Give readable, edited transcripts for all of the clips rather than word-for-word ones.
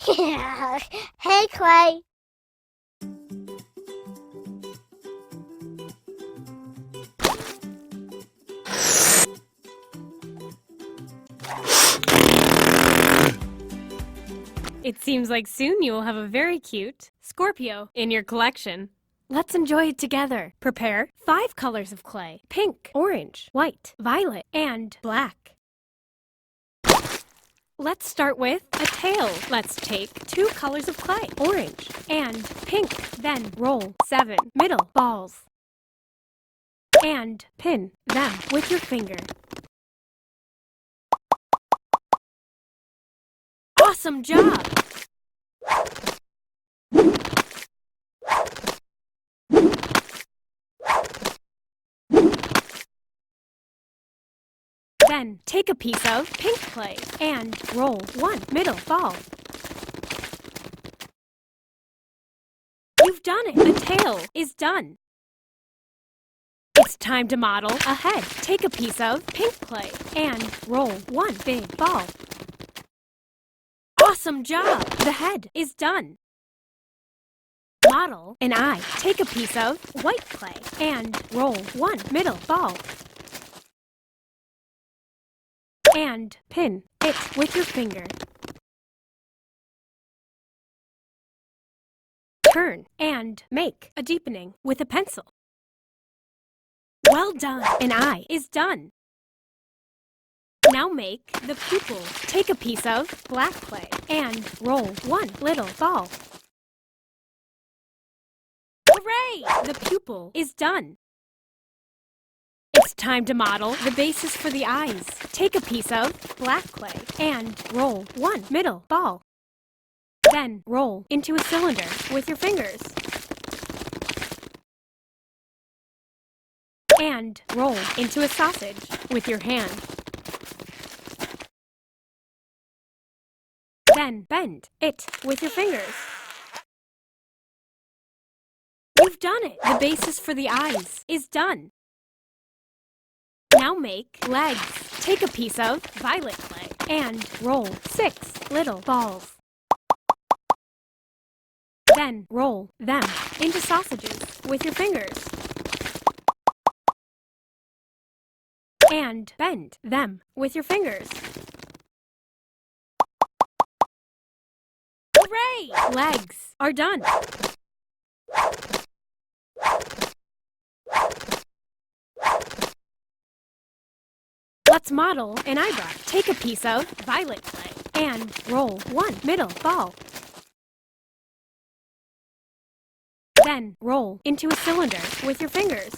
Hey, Clay. It seems like soon you will have a very cute Scorpio in your collection. Let's enjoy it together. Prepare 5 colors of clay: pink, orange, white, violet, and black. Let's start with a tail. Let's take 2 colors of clay: orange and pink. Then roll 7 middle balls and pin them with your finger. Awesome job! Then take a piece of pink clay and roll 1 middle ball. You've done it! The tail is done. It's time to model a head. Take a piece of pink clay and roll 1 big ball. Awesome job! The head is done. Model an eye. Take a piece of white clay and roll 1 middle ball. And pin it with your finger. Turn and make a deepening with a pencil. Well done! An eye is done. Now make the pupil. Take a piece of black clay and roll 1 little ball. Hooray! The pupil is done. It's time to model the bases for the eyes. Take a piece of black clay and roll 1 middle ball. Then roll into a cylinder with your fingers. And roll into a sausage with your hand. Then bend it with your fingers. You've done it! The basis for the eyes is done. Now make legs. Take a piece of violet clay and roll 6 little balls. Then roll them into sausages with your fingers. And bend them with your fingers. Hooray! Legs are done. Let's model an eyebrow. Take a piece of violet clay and roll 1 middle ball. Then roll into a cylinder with your fingers.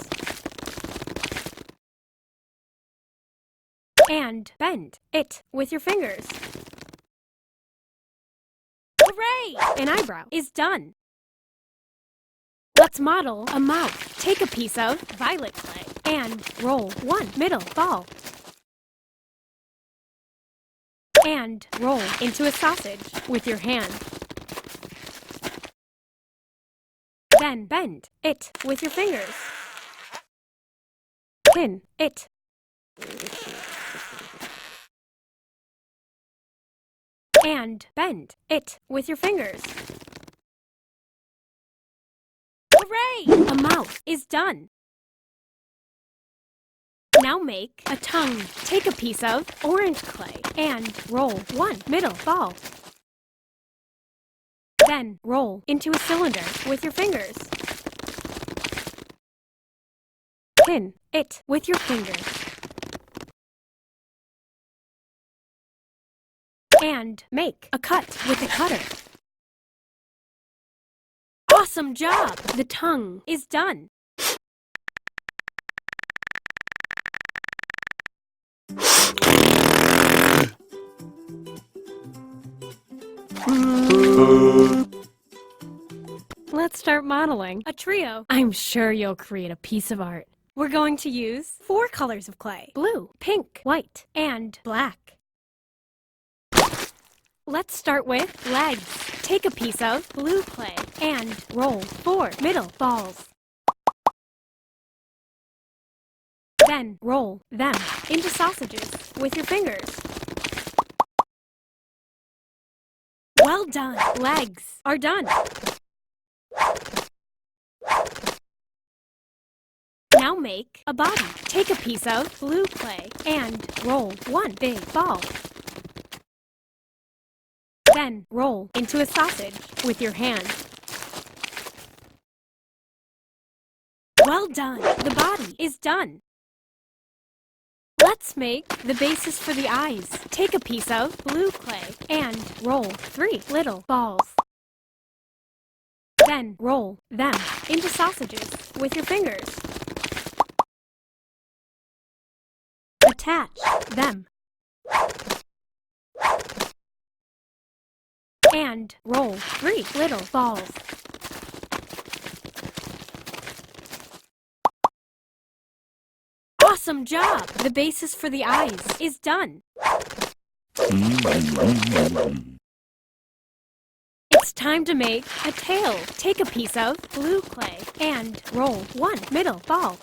And bend it with your fingers. Hooray! An eyebrow is done. Let's model a mouth. Take a piece of violet clay and roll 1 middle ball. And roll into a sausage with your hand. Then bend it with your fingers. Pin it. And bend it with your fingers. Hooray! A mouth is done. Now make a tongue. Take a piece of orange clay and roll 1 middle ball. Then roll into a cylinder with your fingers. Pin it with your fingers. And make a cut with a cutter. Awesome job! The tongue is done. Let's start modeling a trio. I'm sure you'll create a piece of art. We're going to use 4 colors of clay: blue, pink, white, and black. Let's start with legs. Take a piece of blue clay and roll 4 middle balls. Then roll them into sausages with your fingers. Well done! Legs are done. Now make a body. Take a piece of blue clay and roll one big ball. Then roll into a sausage with your hand. Well done! The body is done. Let's make the bases for the eyes. Take a piece of blue clay and roll 3 little balls. Then roll them into sausages with your fingers. Attach them. And roll 3 little balls. Awesome job! The basis for the eyes is done. It's time to make a tail. Take a piece of blue clay and roll one middle ball.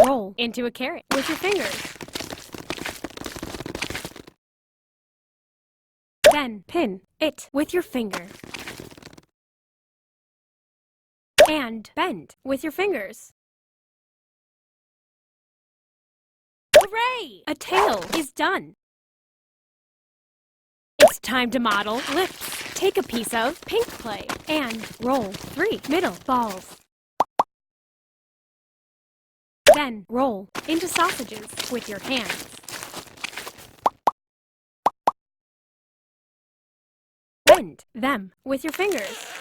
Roll into a carrot with your fingers. Then pin it with your finger. And bend with your fingers. Hooray! A tail is done. It's time to model lips. Take a piece of pink clay and roll 3 middle balls. Then roll into sausages with your hands. Bend them with your fingers.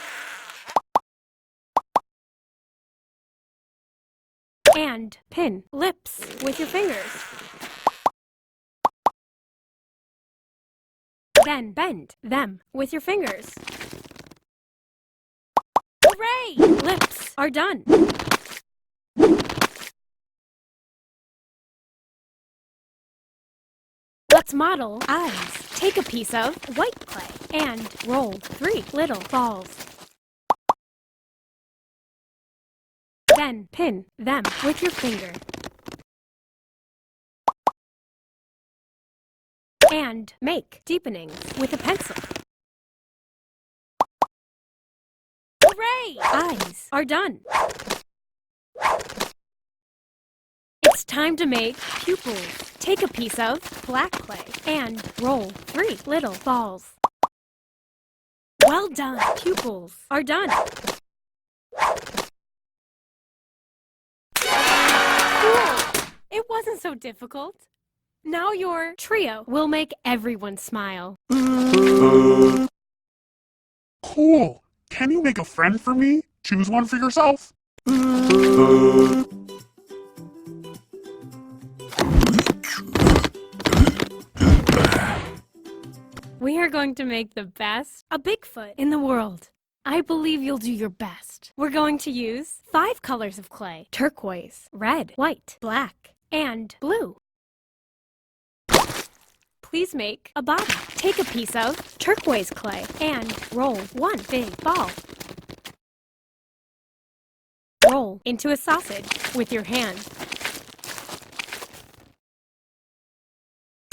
And pin lips with your fingers. Then bend them with your fingers. Hooray! Lips are done. Let's model eyes. Take a piece of white clay and roll 3 little balls. Then pin them with your finger. And make deepenings with a pencil. Hooray! Eyes are done. It's time to make pupils. Take a piece of black clay and roll 3 little balls. Well done! Pupils are done. Cool! It wasn't so difficult. Now your trio will make everyone smile. Cool! Can you make a friend for me? Choose one for yourself. We are going to make the best a Bigfoot in the world. I believe you'll do your best. We're going to use 5 colors of clay: turquoise, red, white, black, and blue. Please make a body. Take a piece of turquoise clay and roll one big ball. Roll into a sausage with your hand.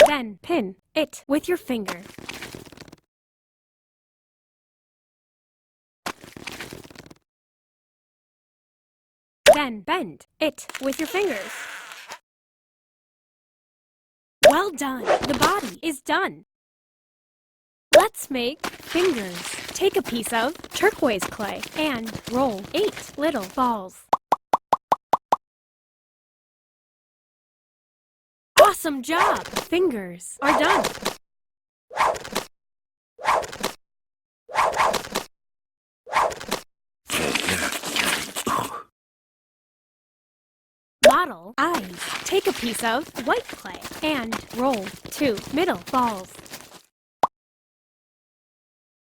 Then pin it with your finger. Then bend it with your fingers. Well done! The body is done. Let's make fingers. Take a piece of turquoise clay and roll 8 little balls. Awesome job! Fingers are done. Model eyes. Take a piece of white clay and roll 2 middle balls.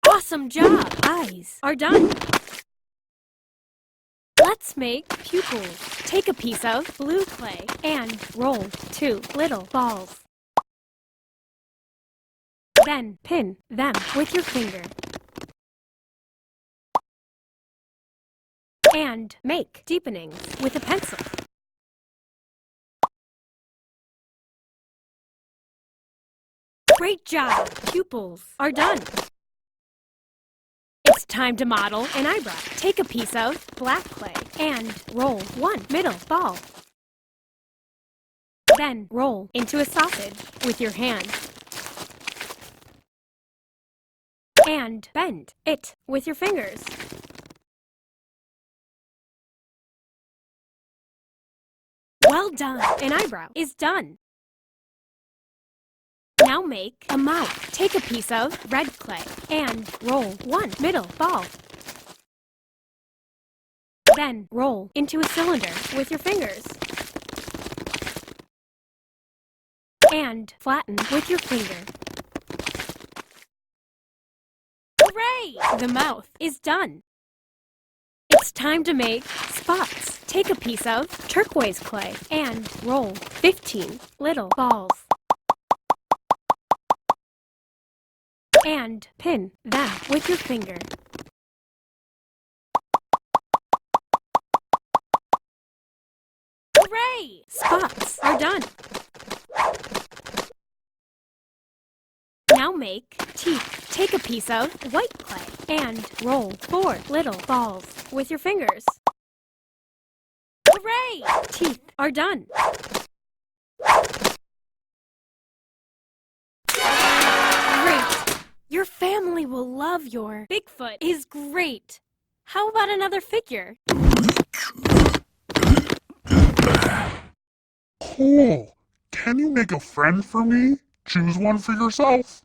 Awesome job! Eyes are done. Let's make pupils. Take a piece of blue clay and roll 2 little balls. Then pin them with your finger. And make deepenings with a pencil. Great job! Pupils are done. It's time to model an eyebrow. Take a piece of black clay and roll one middle ball. Then roll into a sausage with your hand. And bend it with your fingers. Well done! An eyebrow is done. Now make a mouth. Take a piece of red clay and roll one middle ball. Then roll into a cylinder with your fingers. And flatten with your finger. Hooray! The mouth is done. It's time to make spots. Take a piece of turquoise clay and roll 15 little balls. And pin them with your finger. Hooray! Spots are done. Now make teeth. Take a piece of white clay and roll 4 little balls with your fingers. Hooray! Teeth are done. Great! Your family will love your Bigfoot is great. How about another figure? Cool. Can you make a friend for me? Choose one for yourself.